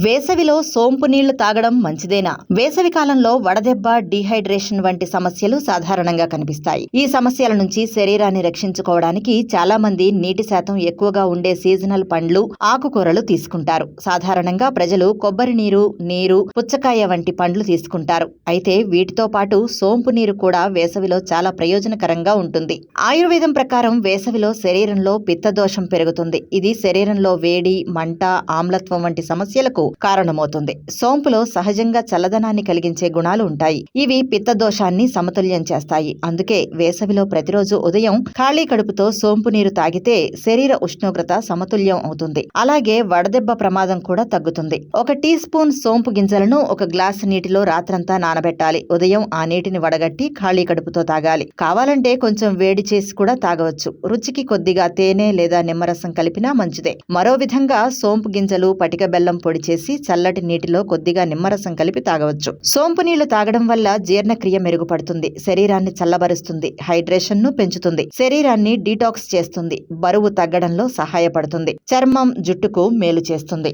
వేసవిలో సోంపు నీళ్లు తాగడం మంచిదేనా? వేసవి కాలంలో వడదెబ్బ, డీహైడ్రేషన్ వంటి సమస్యలు సాధారణంగా కనిపిస్తాయి. ఈ సమస్యల నుంచి శరీరాన్ని రక్షించుకోవడానికి చాలా మంది నీటి శాతం ఎక్కువగా ఉండే సీజనల్ పండ్లు, ఆకుకూరలు తీసుకుంటారు. సాధారణంగా ప్రజలు కొబ్బరి నీరు, పుచ్చకాయ వంటి పండ్లు తీసుకుంటారు. అయితే వీటితో పాటు సోంపు నీరు కూడా వేసవిలో చాలా ప్రయోజనకరంగా ఉంటుంది. ఆయుర్వేదం ప్రకారం వేసవిలో శరీరంలో పిత్తదోషం పెరుగుతుంది. ఇది శరీరంలో వేడి, మంట, ఆమ్లత్వం వంటి సమస్యలకు కారణమవుతుంది. సోంపులో సహజంగా చల్లదనాన్ని కలిగించే గుణాలు ఉంటాయి. ఇవి పిత్తదోషాన్ని సమతుల్యం చేస్తాయి. అందుకే వేసవిలో ప్రతిరోజు ఉదయం ఖాళీ కడుపుతో సోంపు నీరు తాగితే శరీర ఉష్ణోగ్రత సమతుల్యం అవుతుంది. అలాగే వడదెబ్బ ప్రమాదం కూడా తగ్గుతుంది. 1 టీ స్పూన్ సోంపు గింజలను 1 గ్లాసు నీటిలో రాత్రంతా నానబెట్టాలి. ఉదయం ఆ నీటిని వడగట్టి ఖాళీ కడుపుతో తాగాలి. కావాలంటే కొంచెం వేడి చేసి కూడా తాగవచ్చు. రుచికి కొద్దిగా తేనె లేదా నిమ్మరసం కలిపినా మంచిదే. మరో విధంగా సోంపు గింజలు, పటిక బెల్లం పొడి చేసి చల్లటి నీటిలో కొద్దిగా నిమ్మరసం కలిపి తాగవచ్చు. సోంపు నీళ్లు తాగడం వల్ల జీర్ణక్రియ మెరుగుపడుతుంది. శరీరాన్ని చల్లబరుస్తుంది. హైడ్రేషన్ ను పెంచుతుంది. శరీరాన్ని డీటాక్స్ చేస్తుంది. బరువు తగ్గడంలో సహాయపడుతుంది. చర్మం, జుట్టుకు మేలు చేస్తుంది.